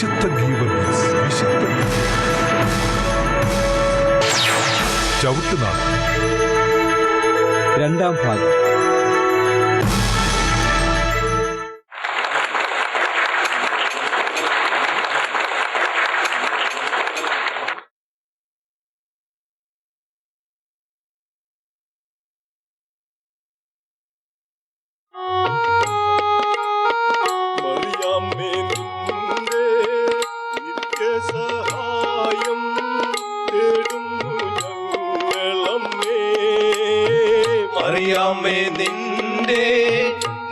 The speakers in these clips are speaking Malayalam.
വിശുദ്ധ ഗീവർഗീസ്, വിശുദ്ധ ചവിട്ടുനാൾ രണ്ടാം ഭാഗം. മറിയാമേ നിന്റെ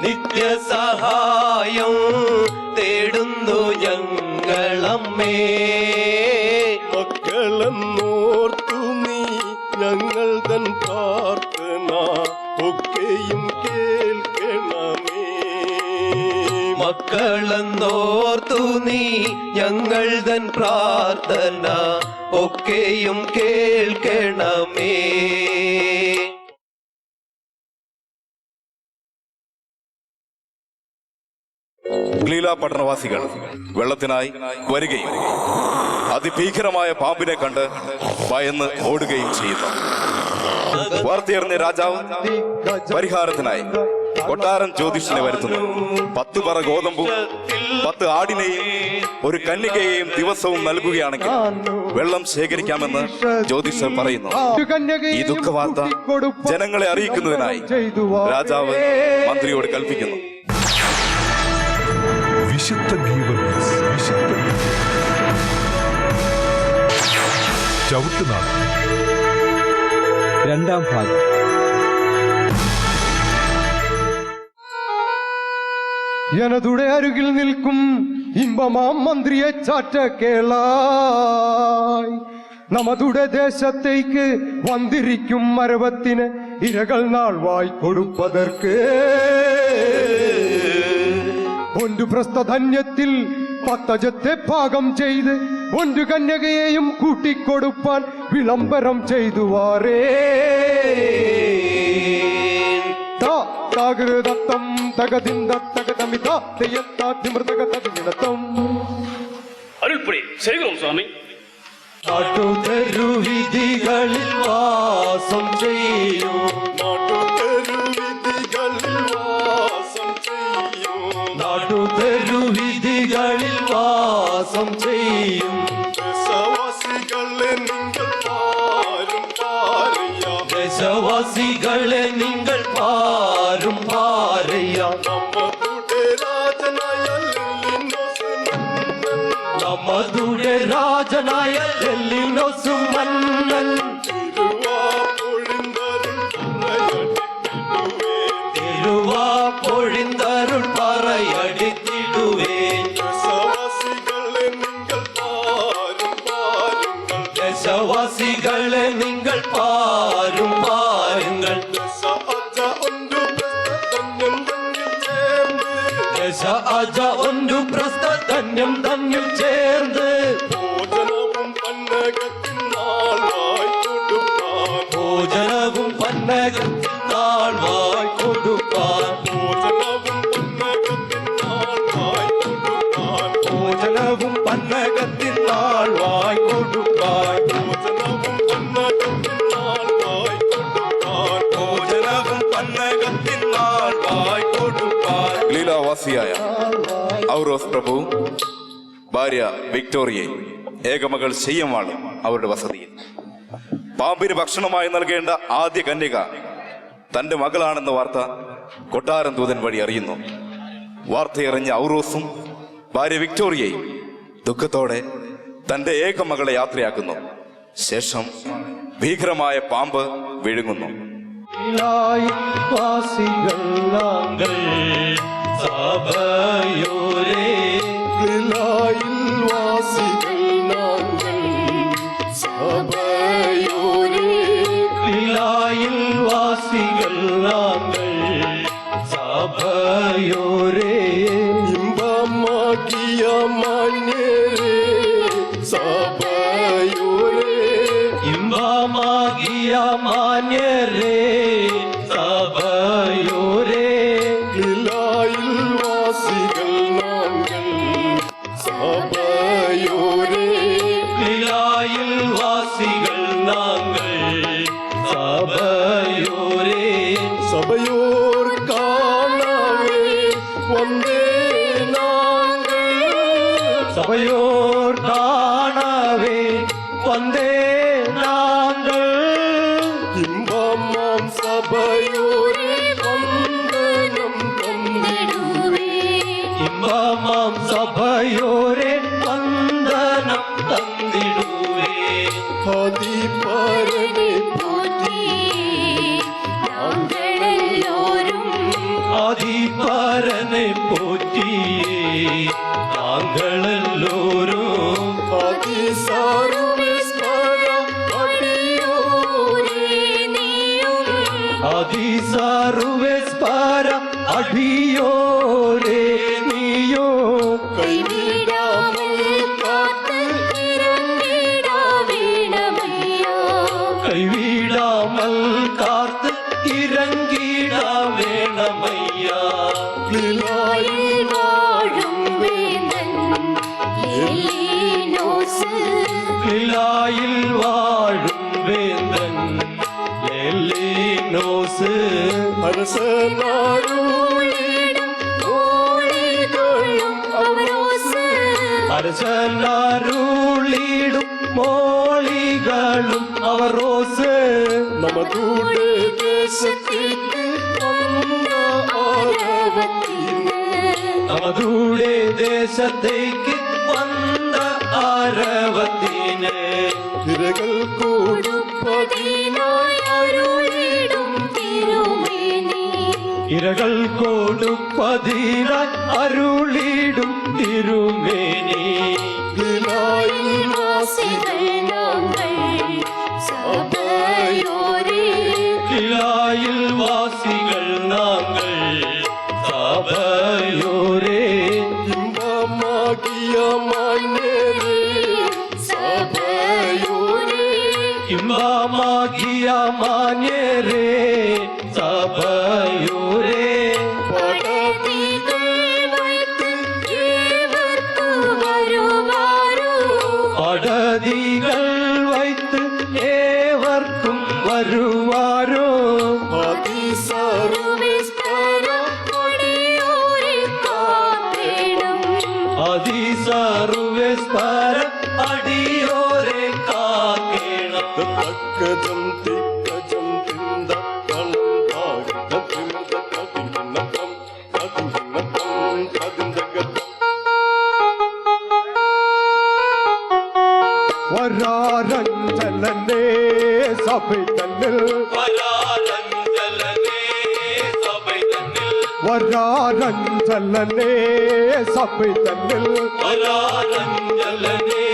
നിത്യസഹായം തേടുന്നു ഞങ്ങളമ്മേ. മക്കളെന്നോർത്തു നീ ഞങ്ങൾ തൻ പ്രാർത്ഥന ഒക്കെയും കേൾക്കണമേ. മക്കളെന്നോർത്തു നീ ഞങ്ങൾ തൻ പ്രാർത്ഥന ഒക്കെയും കേൾക്കണമേ. ഗലീല പട്ടണവാസികൾ വെള്ളത്തിനായി വരികയും അതിഭീകരമായ പാമ്പിനെ കണ്ട് ഭയന്ന് ഓടുകയും ചെയ്യുന്നു. വാർത്തയറിഞ്ഞ രാജാവ് പരിഹാരത്തിനായി കൊട്ടാരം ജ്യോതിഷനെ വരുത്തുന്നു. 10 പറ ഗോതമ്പും 10 ആടിനെയും ഒരു കന്യകയെയും ദിവസവും നൽകുകയാണെങ്കിൽ വെള്ളം ശേഖരിക്കാമെന്ന് ജ്യോതിഷർ പറയുന്നു. ഈ ദുഃഖവാർത്ത ജനങ്ങളെ അറിയിക്കുന്നതിനായി രാജാവ് മന്ത്രിയോട് കൽപ്പിക്കുന്നു. വിശുദ്ധ ഗീവർഗീസ്, വിശുദ്ധ ചവിട്ടുനാൾ രണ്ടാം ഭാഗം. எனதுடைய அருகில் நிற்கும் இன்பமாம் மந்திரியை சாற்ற கேளாய். நமதுடைய தேசத்தைக்கு வந்திருக்கும் மரபத்தின இரகள் நாள் வாய் கொடுப்பதற்கு ஒன்று பிரஸ்தன்யத்தில் 10 அஜத்தை பாகம் செய்து ஒன்று கன்யகையையும் கூட்டிக் கொடுப்பான் விளம்பரம் செய்துவாரே. தாகிருதத்தம் தகதிந்த தகதமிதா தெய்யத்தா திமிர்தக ததியினத்தம். அருள்படி செய்கிறோம் சுவாமி. നാട്ടുതെരുവിധികളിൽ വാസം ചെയ്യും, നാട്ടുതെരുവിധികളിൽ വാസം ചെയ്യും, നാട്ടുതെരുവിധികളിൽ വാസം ചെയ്യും. ദേശവാസികളെ നിങ്ങൾ പാരും പാറിയാം, ദേശവാസികളെ നിങ്ങൾ പാരും പാറയാം. നമ്മുടെ രാജനായ എല്ലിനോസ് മന്നൻ തിരുവാ പൊഴിന്തരുൾ പറയടിത്തിടുവേൻ. ദേശവാസികളെ നിങ്ങൾ പാരും പാരുങ്ങൾ, ദേശവാസികളെ നിങ്ങൾ പാരും പാരുങ്ങൾ. ദശ അജ ഒന്നു പ്രസ്ഥധന്യം തമ്മിൽ ചേർന്ന് ഭോജനവും പന്നകത്തിനാൾ വായി കൊടുപ്പാൻ, ഭോജനവും പന്നകത്തിനാൾ വായി കൊടുപ്പാൻ, ഭോജനവും പന്നകത്തിനാൾ വായി കൊടുപ്പാൻ, ഭോജനവും പന്നകത്തിനാൾ വായി കൊടുപ്പാൻ, ഭോജനവും പന്നകത്തിനാൾ വായി കൊടുപ്പാൻ, ഭോജനവും പന്നകത്തിനാൾ വായി കൊടുപ്പാൻ. ഗലീലാവാസിയായ ഔറോസ് പ്രഭു ഭാര്യ വിക്ടോറിയയെ ഏകമകൾ ശയ്യമാണ് അവരുടെ വസതിയിൽ. പാമ്പിന് ഭക്ഷണമായി നൽകേണ്ട ആദ്യ കന്യക തന്റെ മകളാണെന്ന വാർത്ത കൊട്ടാരം ദൂതൻ വഴി അറിയുന്നു. വാർത്തയറിഞ്ഞ ഔറോസും ഭാര്യ വിക്ടോറിയയും ദുഃഖത്തോടെ തന്റെ ഏകമകളെ യാത്രയാക്കുന്നു. ശേഷം ഭീകരമായ പാമ്പ് വിഴുങ്ങുന്നു. വാസികൾ നാങ്ങൾ സഭയോരേ, ിൽ വാസികൾ നാങ്ങൾ സഭയോരേ, ിൽ വാസികൾ നാങ്ങൾ സഭയോരേ, ഇമ്പമാക്കിയ മാന്യരേ സഭയോരേ, ഇമ്പമാകിയ മാന്യരേ സഭയോരേ, ിൽ വാസികൾ നാങ്ങൾ സഭ வந்தே நாங்கள் சபையோர் காணவே வந்தே நாங்கள் இன்பமாம் சபையோரே வந்தனம் தந்திடுவே இன்பமாம் சபையோரே வந்தனம் தந்திடுவே ஆதிபரனே போற்றி நாங்கள் எல்லோரும் ஆதிபரனை போற்றியே நாங்கள் எல்லோரும் ஆதிசாருவேஸ்வரம் அடியோரே நீயும் ஆதிசாருவேஸ்வர அடியோரே நீயோ கைவிடாமல் காத்து இறங்கிடா வேணமையா கைவிடாமல் காத்து இறங்கிடா வேணமையா கிளாயில் வாழும் வேந்தன் எல்லீனோசு கிளாயில் வாழும் வேந்தன் எல்லினோசு அரசனாருளிடும் மொழிகளும் அவரோசு அரசனாருளிடும் மொழிகளும் அவரோசு நமதுடைய தேசத்திற்கு வந்த ஆரவத்தின் நமதுடைய தேசத்தைக்கு வந்த ஆரவத்தினே திரைகள் கொடுப்பதினாய் அருளிடும் திருமேனி இரகள் கொடுப்பதினாய் அருளிடும் திருமேனி கிளாயில் வாசிகள் நாங்கள் சபையோரே கிளாயில் வாசிகள் நாங்கள் சபையோரே இன்பமாகிய மன்னரே சபையோரே இன்பமாகிய மான்யரே சபையோரே படதிகள் வைத்து ஏவர்க்கு வருவாரோ படதிகள் வைத்து ஏவர்க்கும் வருவாரோ ஆதிசாருவேஸ்வரம் கொடியோரே காத்திடும் அதிசருவேஸ்வர அடியோரே காக்கேணம் தக்கஜம் திக்கஜம் திந்த தளம் தாகித திமித ததிநத்தம் ததிநத்தம் ததிந்தகத்தம் വരാരഞ്ജലനേ സഭ തന്നിൽ വരാരഞ്ജലനേ സഭை തന്നിൽ വരാരഞ്ജലനേ സഭ തന്നിൽ വരാരഞ്ജലനേ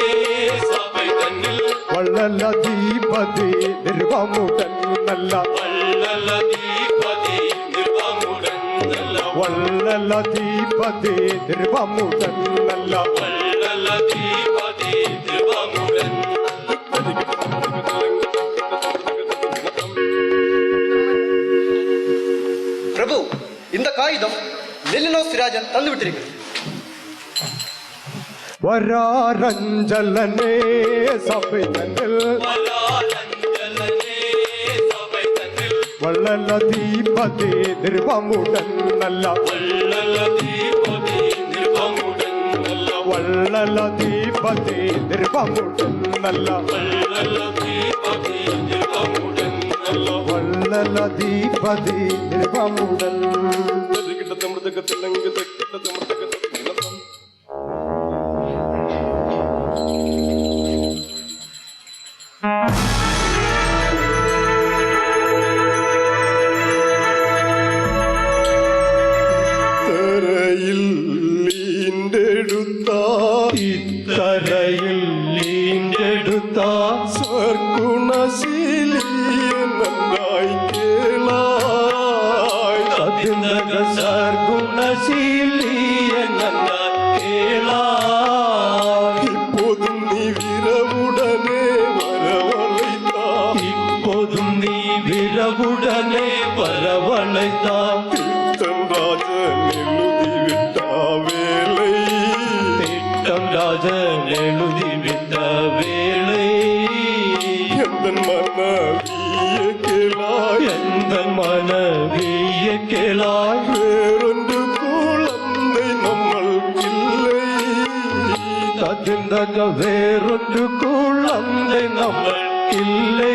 സഭை തന്നിൽ വള്ളലധീപതി നിർവമുടൻ നല്ല വള്ളലധീപതി നിർവമുടൻ നല്ല വള്ളലധീപതി നിർവമുടൻ നല്ല വള്ളലധീപതി നിർവമുടൻ பிரபு, இந்த காகிதம் மெல்லினோஸ் ராஜன் தந்து விட்டிருக்கிறது. വരാരഞ്ജലനേ സഭ തന്നിൽ വരാരഞ്ജലനേ സഭை തന്നിൽ വള്ളലധീപതി നിർവമുടൻ നല്ല വള്ളലധീപതി നിർവമുടൻ നല്ല വള്ളലധീപതി നിർവമുടൻ നല്ല വള്ളലധീപതി നിർവമുടൻ നല്ല വള്ളലധീപതി നിർവമുടൻ തരയിൽ ഈണ്ടെടുത്ത ഇത്തരയിൽ ഈണ്ടെടുത്ത സർഗുണശീലിയ നന്നായി കേളായി സതിന്തക സർഗുണശീലിയ കേളായി இப்போதும் நீ விரவுடனே வரவழைத்தா இப்போதும் நீ விரவுடனே வரவழைத்தாம் திட்டம் ராஜன் எழுதிவிட்டா வேலை திட்டம் ராஜன் எழுதிவிட்ட வேளை எந்த மனவிய கேளாய் எந்த மனைவிய கேளாய் வேறொன்று குழந்தை ചിന്തക വേറൊരു കുളந்தை നമ്മൾക്കില്ലേ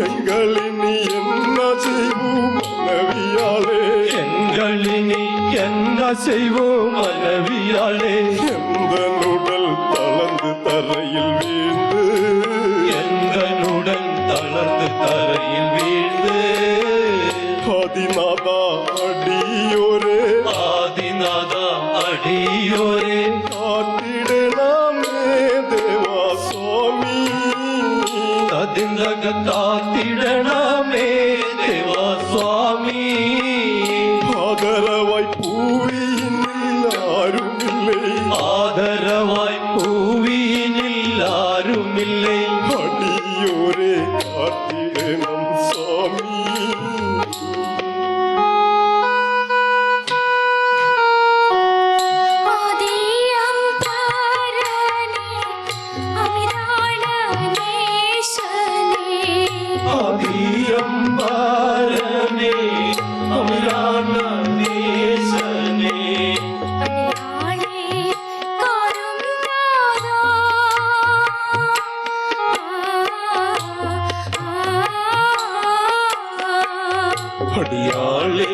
எங்களினி என்ன செய்வோம் மனைவியாளே எங்களினி என்ன செய்வோம் மனைவியாளே எந்த உடல் தளர்ந்து தரையில் வீழ்ந்து எங்களுடன் தளர்ந்து தரையில் வீழ்ந்து ஆதிநாதா அடியோரே ஆதிநாதா அடியோரே காத்திடலாமே தேவா சுவாமி അതിന്തക കാത്തിടണമേ ദേവാ സ്വാമി ஆதரவாய் பூவியில் ஆருமில்லை ആദരവായി പൂവിനിൽ ആരുമില്ലേ அடியோரே காத்திடணும் சுவாமி ആദിയമ്പാരനേ അമരാന ദേശനേ അടിയാളേ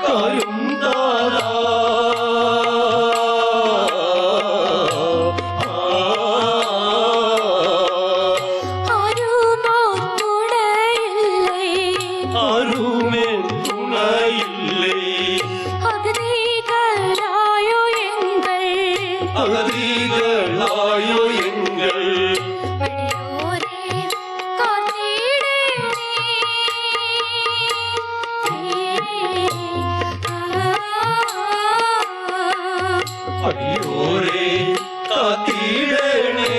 കാര്യം താരാ ആരുമേ തുണയില്ലേ അഗതികളായോ എങ്ങൾ അടിയോരേ കാത്തിടണേ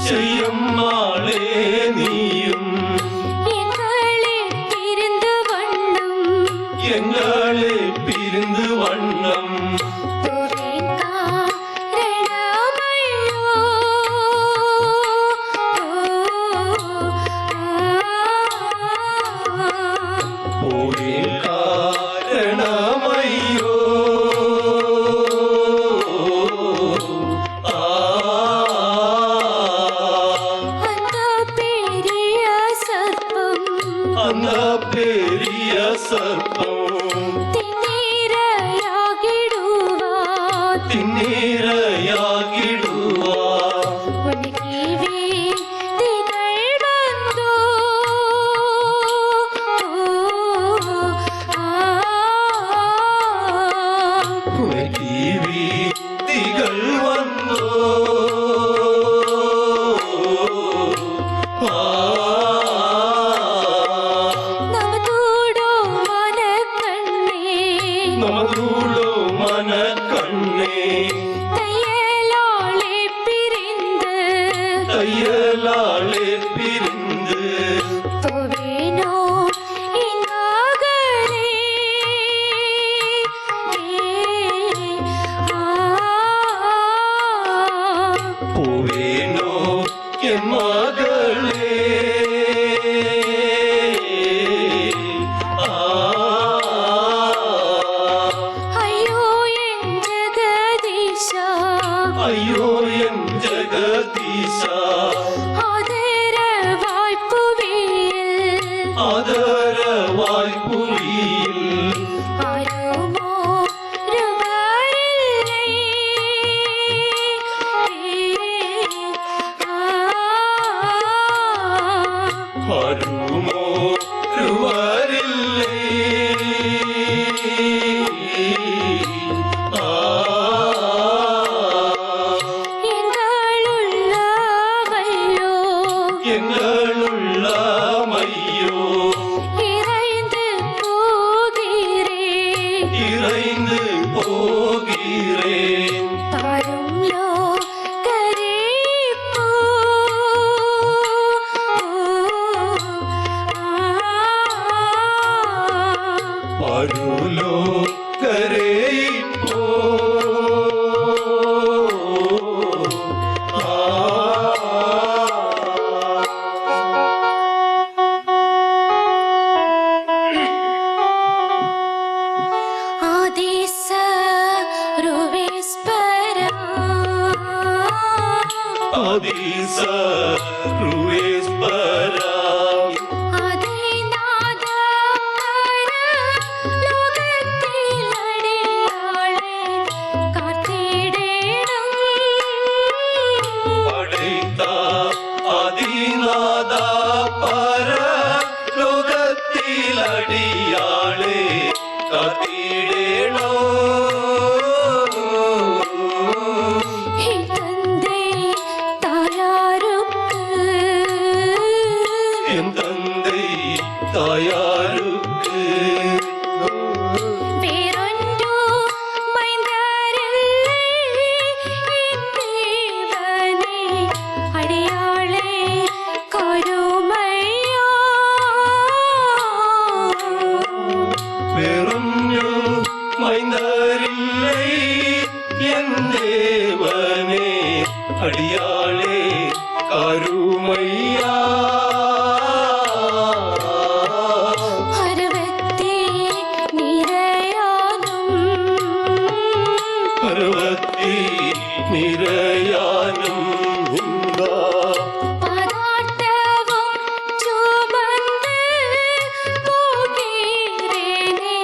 செய்யம்மாளே നീയും എങ്ങളെ പിരിந்து വണ്ണം പോയി കാരണമയ്യോ അന്ന പെരിയ സർപ്പം തിന്നിരയാകിടുവാ തികൾ വന്നോ നമതൂടോ മനക്കണ്ണേ தையலாளே பிரிந்து போவேனோ என் மகளே ஐயோ என் ஜெகதீஷா ആദരവായി പുലിയിൽ ആരുമോ രുവരില്ലേ എങ്ങളുള്ള മയ്യോ ഇറൈந்து போகிறேன் സർവേശ്വരാ അതിനാഥ ലോകത്തിലടിയാളെ കാത്തിടേണം പടൈത്ത അതിനാഥ പര ലോകത്തിലടിയാളെ കാത്തിടേണോ തന്തേ തായാருக்கு என் தந்தை தாயாருக்கு വേറൊരു മൈന്ദരില്ലേ ദേവനേ അടിയാളെ കരുമയ്യാ വേറൊന്നു മൈന്ദരില്ലേ എൻ ദേവനേ അടിയാളെ കരുമയ്യാ ഹരവത്തെ നിരയാനും പർവ്വതി നിരയാനും പാതാട്ടവും ചുമന്ന് പോകേറേനെ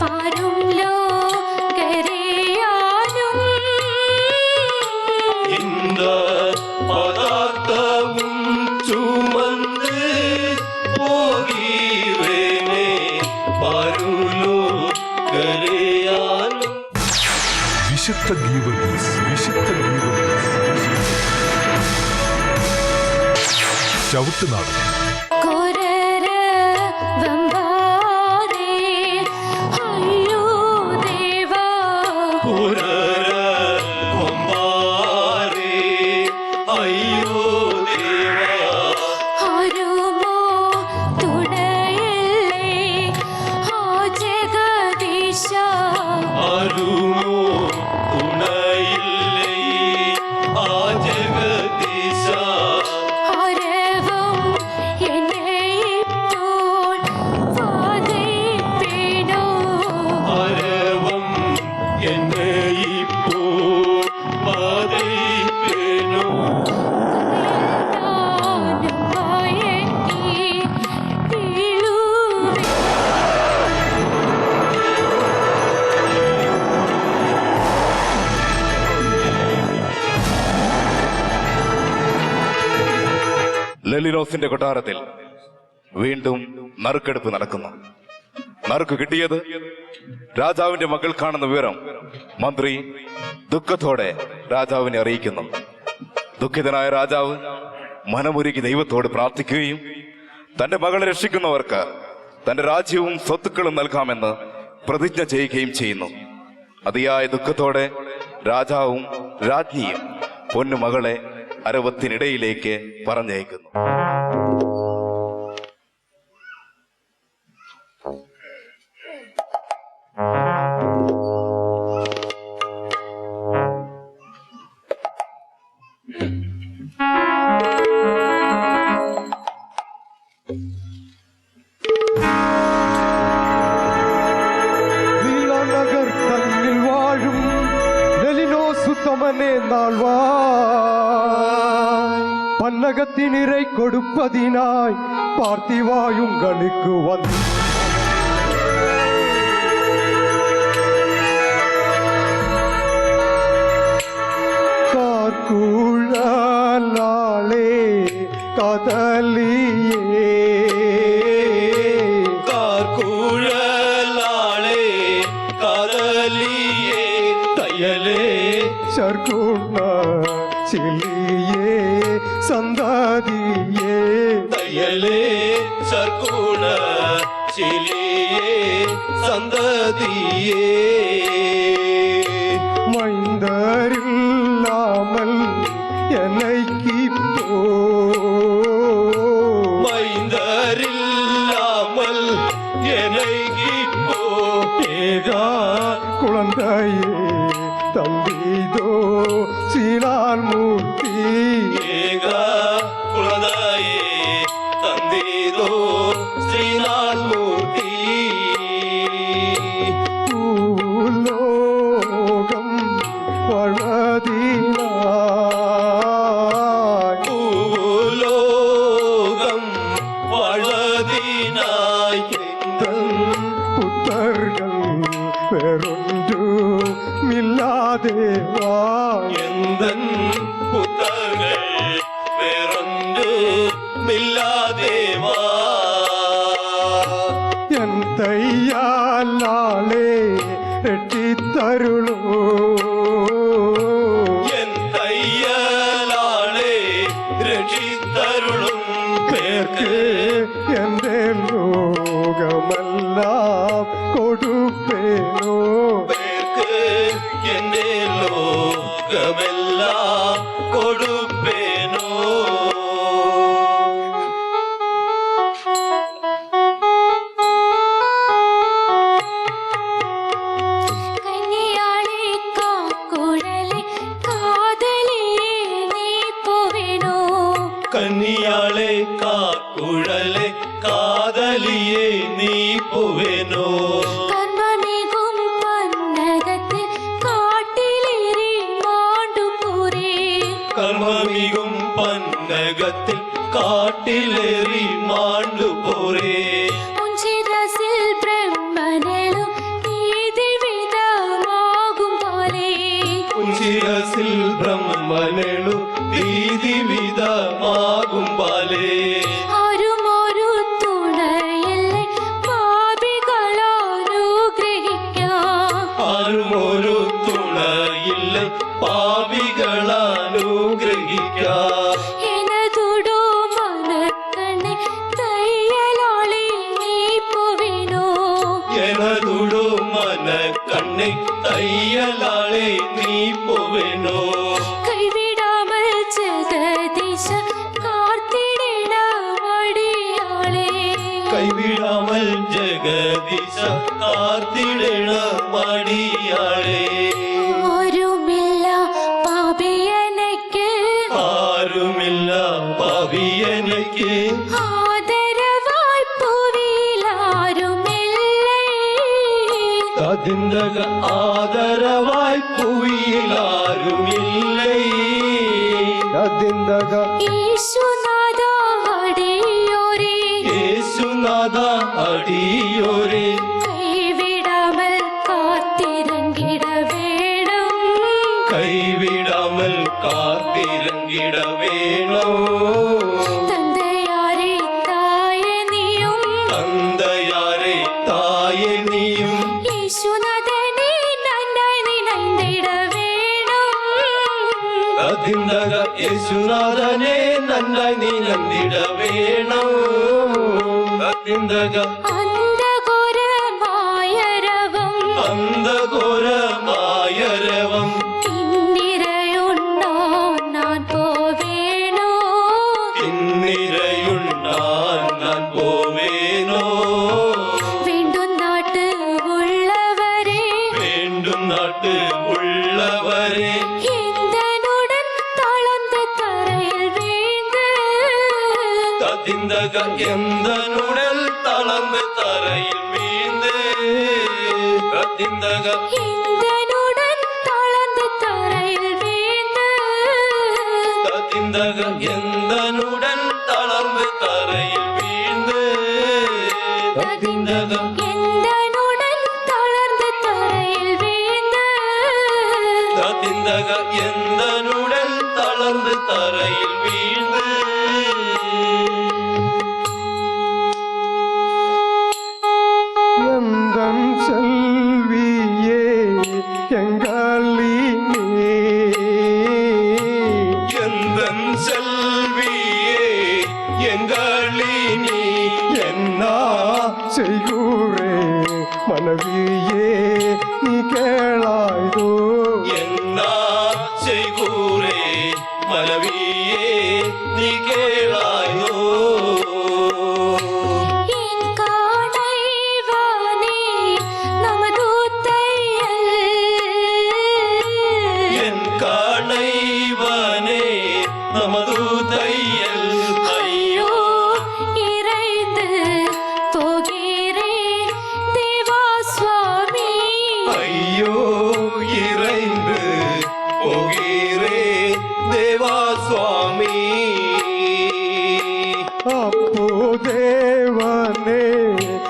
പാരും ലോകരെയാനും இந்த பதார்த்தமும் சுமந்து போகிறேனே പരുലോ കരയാനും വിശുദ്ധ ഗീവർഗീസ് വിശുദ്ധ ഗീവർഗീസ് ചവിട്ടുനാടൻ കൊരര വമ്പാരേ അയ്യോ ദേവാ പുരര ഒമ്പാരേ അയ്യോ ദേവാ ആരുമോ തുണയില്ലേ ആ ജഗദീശ ആരുമോ തുണയില്ലേ ആ ജഗദീശ ആരവം എന്നെ ഇപ്പോൾ വാദിപ്പിനോ ആരവം എന്നെ ഇപ്പോൾ ബാധിപ്പേനോ ഞാനും ഭയത്തി വീഴുവേ ലെലിനോസിന്റെ കൊട്ടാരത്തിൽ വീണ്ടും നറുക്കെടുപ്പ് നടക്കുന്നു. നറുക്ക് കിട്ടിയത് രാജാവിന്റെ മകൾക്കാണെന്ന വിവരം മന്ത്രി ദുഃഖത്തോടെ രാജാവിനെ അറിയിക്കുന്നു. ദുഃഖിതനായ രാജാവ് മനമുരുകി ദൈവത്തോട് പ്രാർത്ഥിക്കുകയും തന്റെ മകളെ രക്ഷിക്കുന്നവർക്ക് തന്റെ രാജ്യവും സ്വത്തുക്കളും നൽകാമെന്ന് പ്രതിജ്ഞ ചെയ്യുകയും ചെയ്യുന്നു. അതിയായ ദുഃഖത്തോടെ രാജാവും രാജ്ഞിയും പൊന്നുമകളെ അരവത്തിനിടയിലേക്ക് പറഞ്ഞയക്കുന്നു. நகர் தன்னில் வாழும் லெலினோசுத்தமனே நாள்வாய் பன்னகத்தினிறை கொடுப்பதினாய் பார்த்திவாயுங்களுக்கு வந்து கார்குழலாளே கதலியே കാർക്കുഴലാളെ കദലിയേ തയലേ ശർക്കുണ ചിലിയേ സന്തതിയേ തയലേ ശർക്കുണ ചിലിയേ സന്തതിയേ மைந்தரில்லாமல் என்னைக்கு மைந்தரில்லாமல் எனக்கிப்போ ஏகா குழந்தையே தம்பிதோ சீனால் மூர்த்தி ஏக குலதாயே தந்தீதோ ஸ்ரீநாள் மூர்த்தி பூலோகம் வாழ்வதினாய் വേറൊന്നുമില്ലാദേവാ എന്തൻ പുത്രകൾ വേറൊന്നുമില്ലാദേവാ എൻ തയ്യാലാളെ രക്ഷിത്തരുളൂ എൻ തയ്യലാളെ രക്ഷിത്തരുളും പേർക്ക് എന്റെ ലോകമെല്ലാം കൊടുപ്പേനോ പേർക്ക് എന്റെ ലോകമെല്ലാം കൊടുപ്പേനോ കന്യാളെ കാക്കുഴലെ കാതലിയെ നീ പോവേണോ കന്നിയാളെ കാക്കുഴലെ കാതലിയെ നീ പോവേനോ കർമ്മമികും പന്നകത്തിൽ കാട്ടിലേറി മാണ്ടുപോരേ കർമ്മമികും പന്നകത്തിൽ കാട്ടിലേറി മാണ്ടുപോരേ ഉഞ്ചിരസിൽ ബ്രഹ്മനലും നീതിവിധമാകും പോലെ ഉഞ്ചിരസിൽ ബ്രഹ്മനു ഭീതിവിധമാകും പാലേ ആരുമൊരു തുണയല്ലേ പാപികളനുഗ്രഹിക്കാം ആരുമൊരു തുണയില്ല പാപികളനുഗ്രഹിക്കാം எனதுடோ மனக்கண்ணே தையலாளி நீ போவேனோ எனதுടു മന കണ്ണെ തയ്യലാളെ നീ പോവേനോ கைவிடாமல் ஜெகதீஷ காத்திடிட மடியாளே കൈവിടാമൽ ജഗദീശ കാത്തിടണ മടിയാളെ ആരുമില്ല പാപിയനക്ക് ആരുമില്ല പാപിയനക്ക് ആദരവായി പൂവിൽ ആരുമില്ലേ അതിന്തക ആദരവായി പൂയിലാരുമില്ലേ അതിന്തക യേശുനാഥ അടിയോരേ യേശുനാഥ അടിയോരെ கைவிடாமல் காத்திரங்கிட வேணும் കൈവിടാമൽ കാത്തിരങ്ങിട വേണോ தந்தையாரே தாயே நீயும் തന്തയാരെ തായെ നീയും യേശുനാഥനെ നന്നായി നിனைந்திட வேணும் അതിന്തക യേശുനാഥനെ നന്നായി നീ നന്ദിട വേണോ അതിന്തക അന്ധഘോരമായരവം അന്ധഘോരമായരവം പിന്നിരയുണ്ണാൻ ഞാൻ പോവേണോ പിന്നിരയുണ്ണാൻ ഞാൻ പോവേനോ വീണ്ടും നാട്ട് ഉള്ളവരെ വീണ്ടും നാട്ട് ഉള്ളവരെ എന്തനുടൻ തളർന്ന് തറയിൽ വീഴ്ന്ന് തതിന്തക എന്തനുടൽ തളർന്ന് തറയിൽ വീഴ്ന്ന് തതിന്തക എന്തനുടൻ തളർന്ന് തറയിൽ വീഴ്ന്ന് തതിന്തക എന്തനുടൽ തളർന്ന് തറയിൽ വീഴ്ന്ന് തതിന്തക എന്തനുടൻ തളർന്ന് തറയിൽ വീഴ്ന്ന് തതിന്തക എന്തനുടൽ തളർന്ന് തറയിൽ വീഴ്ന്ന് എന്തൻ செல்வியே எங்களினே எந்தன் செல்வியே எங்களினி എന്നാ ചെയ്യൂരേ മനവിയേ നീ കേളായതോ എന്നാ ചെയ്കൂരേ മലവിയേ നീ കേളായോ എൻ കാണൈവാനേ നമദൂതയ്യൽ എൻ കാണൈവനേ நமது தையல் ஐயோ இறைந்து போகிறேன் தேவா சுவாமி ஐயோ இறைந்து போகிறே தேவா சுவாமி അപ്പോ ദേവനെ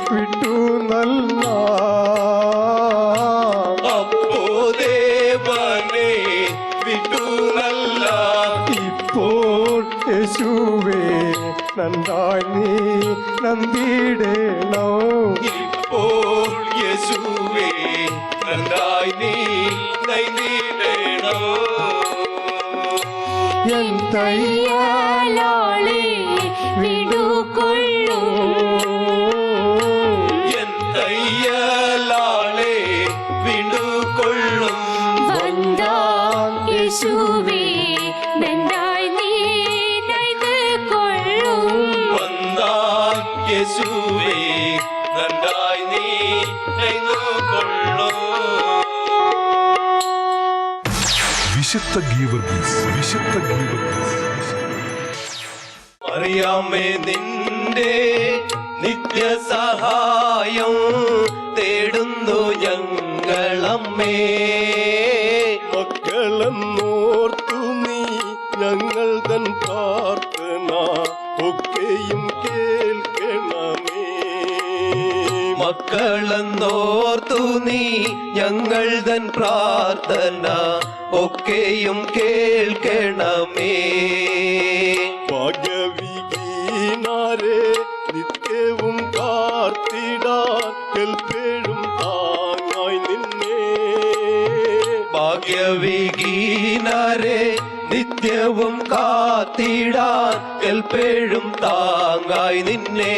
വിട്ടു നല്ല യേശുവേ നന്നായി നീ നന്ദിടേണോ ഇപ്പോൾ യേശുവേ നന്നായി നീ നൈനീടേണോ എൻ തയ്യാലാളെ വിടുകൊള്ളും എൻ തയ്യലാളെ വിടുകൊള്ളും വന്ദാം യേശുവേ നന്നായി നീ നൈത് കൊള്ളും വന്ദാൻ യേശുവേ നന്നായി നീ നൈന്നുകൊള്ളും വിശുദ്ധ ഗീവർഗീസ് വിശുദ്ധ ഗീവർഗീസ് അറിയാമേ നിന്റെ നിത്യസഹായം തേടുന്നു ഞങ്ങളമ്മേ മക്കളെന്നോർത്തു നീ ഞങ്ങൾ തൻ പ്രാർത്ഥന ഒക്കെയും കേൾക്കണമേ മക്കളെന്നോർത്തു നീ ഞങ്ങൾ തൻ പ്രാർത്ഥന ഒക്കെയും കേൾക്കണമേ ഭാഗ്യവിഹീനാരെ നിത്യവും കാത്തിടാൻ കേൾപ്പേഴും താങ്ങായി നിന്നെ ഭാഗ്യവിഹീനരെ നിത്യവും കാത്തിടാൻ കൽപ്പേഴും താങ്ങായി നിന്നെ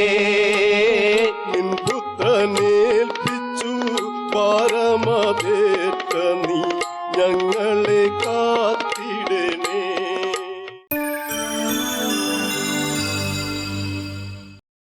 നിൻ പുത്രനേൽപ്പിച്ചു പരമതേറ്റ നീ ഞങ്ങളെ